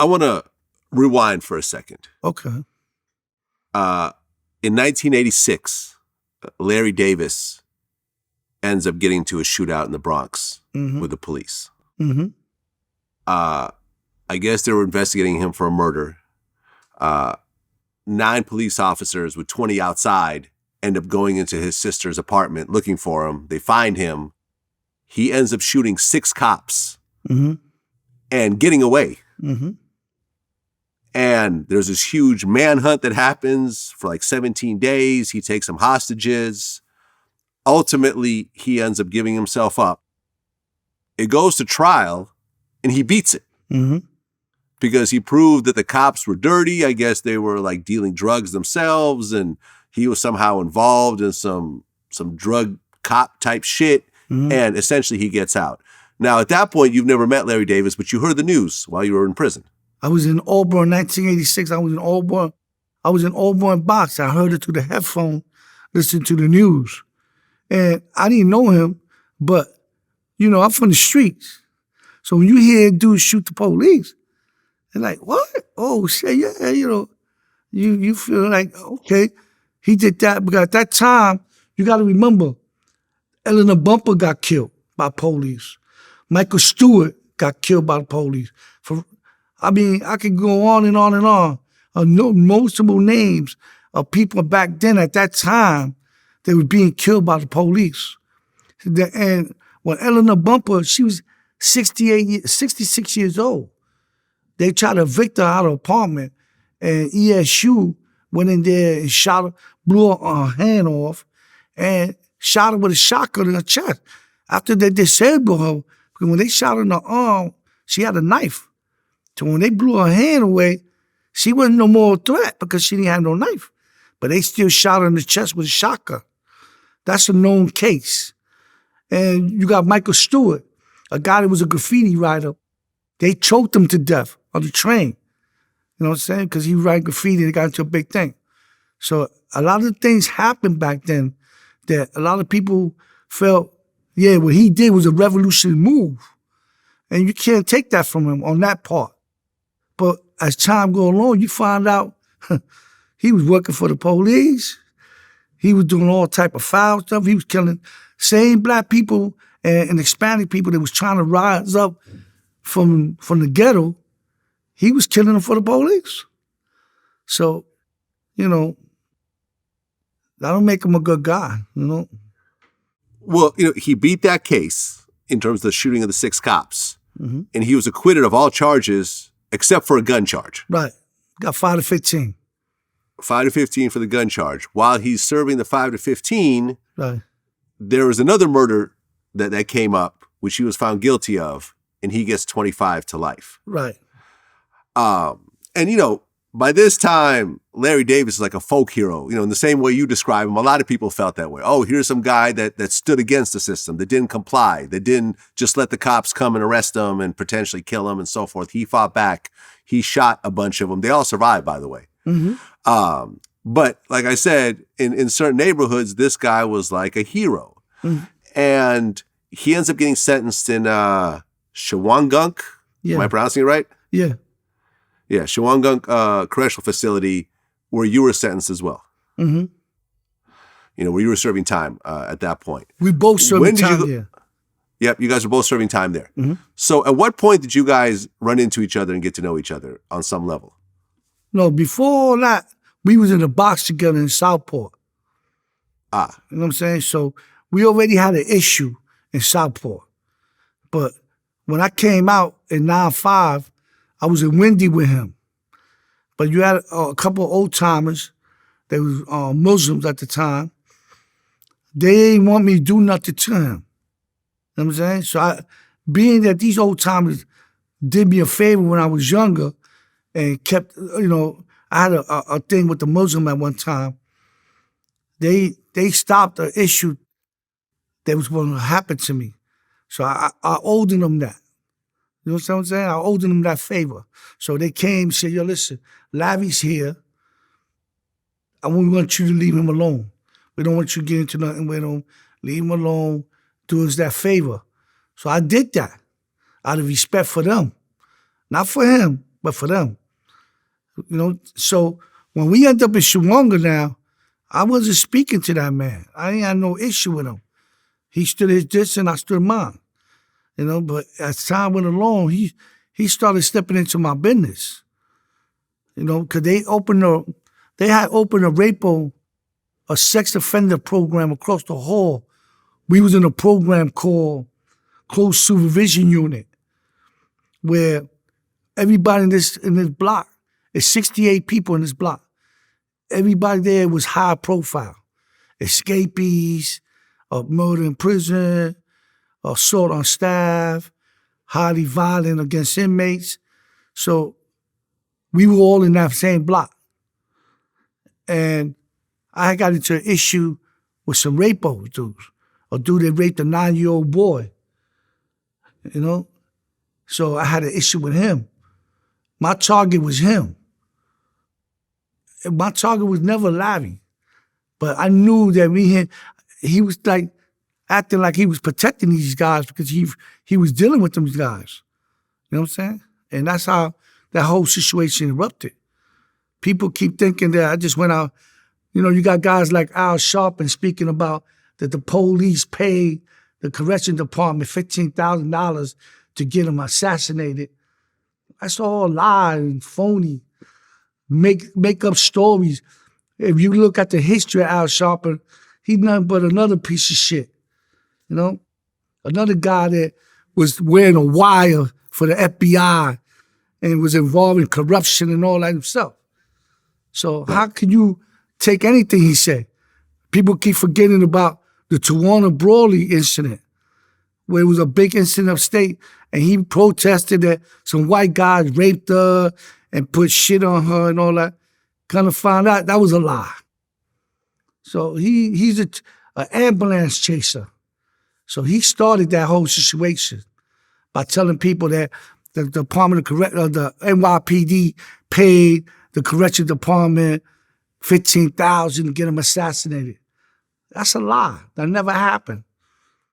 I want to rewind for a second. Okay. In 1986, Larry Davis ends up getting into a shootout in the Bronx with the police. Mm-hmm. I guess they were investigating him for a murder. 9 police officers with 20 outside end up going into his sister's apartment looking for him. They find him. He ends up shooting 6 cops and getting away. Mm-hmm. And there's this huge manhunt that happens for like 17 days. He takes some hostages. Ultimately, he ends up giving himself up. It goes to trial, and he beats it. Mm-hmm. Because he proved that the cops were dirty. I guess they were like dealing drugs themselves, and he was somehow involved in some drug cop type shit. And essentially he gets out. Now, at that point, you've never met Larry Davis, but you heard the news while you were in prison. I was in Auburn, 1986. I was in Auburn box. I heard it through the headphone, listening to the news. And I didn't know him, but, I'm from the streets. So when you hear dudes shoot the police, they're like, what? Oh, shit, yeah, you feel like, okay, he did that. Because at that time, you got to remember, Eleanor Bumper got killed by police. Michael Stewart got killed by the police. I could go on and on and on. Multiple names of people back then at that time that were being killed by the police. And when Eleanor Bumper, she was 66 years old. They tried to evict her out of her apartment, and ESU went in there and shot her, blew her hand off, and shot her with a shotgun in her chest. After they disabled her, because when they shot her in the arm, she had a knife. So when they blew her hand away, she wasn't no more a threat because she didn't have no knife. But they still shot her in the chest with a shotgun. That's a known case. And you got Michael Stewart, a guy that was a graffiti writer. They choked him to death on the train. You know what I'm saying? Because he wrote graffiti and it got into a big thing. So a lot of things happened back then that a lot of people felt, yeah, what he did was a revolutionary move. And you can't take that from him on that part. But as time goes along, you find out he was working for the police. He was doing all type of foul stuff. He was killing same black people and Hispanic people that was trying to rise up from the ghetto. He was killing them for the police. So, that don't make him a good guy, Well, he beat that case in terms of the shooting of the 6 cops. Mm-hmm. And he was acquitted of all charges except for a gun charge. Right. Got 5 to 15. 5 to 15 for the gun charge. While he's serving the 5 to 15, right, there was another murder that came up, which he was found guilty of, and he gets 25 to life. Right. And, by this time, Larry Davis is like a folk hero, in the same way you describe him. A lot of people felt that way. Oh, here's some guy that stood against the system, that didn't comply, that didn't just let the cops come and arrest him and potentially kill him and so forth. He fought back. He shot a bunch of them. They all survived, by the way. Mm-hmm. But like I said, in certain neighborhoods, this guy was like a hero. Mm-hmm. And he ends up getting sentenced in Shawangunk. Yeah. Am I pronouncing it right? Yeah. Yeah, Shawangunk Correctional Facility, where you were sentenced as well. Mm-hmm. Where you were serving time at that point. We both serving time there. Yep, you guys were both serving time there. Mm-hmm. So at what point did you guys run into each other and get to know each other on some level? No, before that, we was in a box together in Southport. You know what I'm saying? So we already had an issue in Southport. But when I came out in 9-5, I was in Windy with him. But you had a couple of old-timers. They was Muslims at the time. They didn't want me to do nothing to him. You know what I'm saying? So being that these old-timers did me a favor when I was younger and kept, I had a thing with the Muslim at one time. They stopped the issue that was going to happen to me. So I owed them that. You know what I'm saying? I owed them that favor. So they came and said, yo, listen, Larry's here. And we want you to leave him alone. We don't want you to get into nothing with him. Leave him alone. Do us that favor. So I did that out of respect for them. Not for him, but for them. So when we end up in Shawanga now, I wasn't speaking to that man. I ain't had no issue with him. He stood his distance and I stood mine. But as time went along, he started stepping into my business. Because they had opened a RAPO, a sex offender program across the hall. We was in a program called Close Supervision Unit, where everybody in this block, there's 68 people in this block. Everybody there was high profile. Escapees, murder in prison, assault on staff, highly violent against inmates. So we were all in that same block. And I got into an issue with some rapos dudes. A dude that raped a 9-year-old boy. So I had an issue with him. My target was him. My target was never Larry. But I knew that he was like acting like he was protecting these guys because he was dealing with them guys. You know what I'm saying? And that's how that whole situation erupted. People keep thinking that I just went out. You got guys like Al Sharpton speaking about that the police paid the correction department $15,000 to get him assassinated. That's all lie and phony. Make up stories. If you look at the history of Al Sharpton, he's nothing but another piece of shit. Another guy that was wearing a wire for the FBI and was involved in corruption and all that himself. So how can you take anything he said? People keep forgetting about the Tawana Brawley incident, where it was a big incident upstate, and he protested that some white guys raped her and put shit on her and all that. Kind of found out that was a lie. So he's an ambulance chaser. So he started that whole situation by telling people that the Department of the NYPD paid the correction department $15,000 to get him assassinated. That's a lie. That never happened.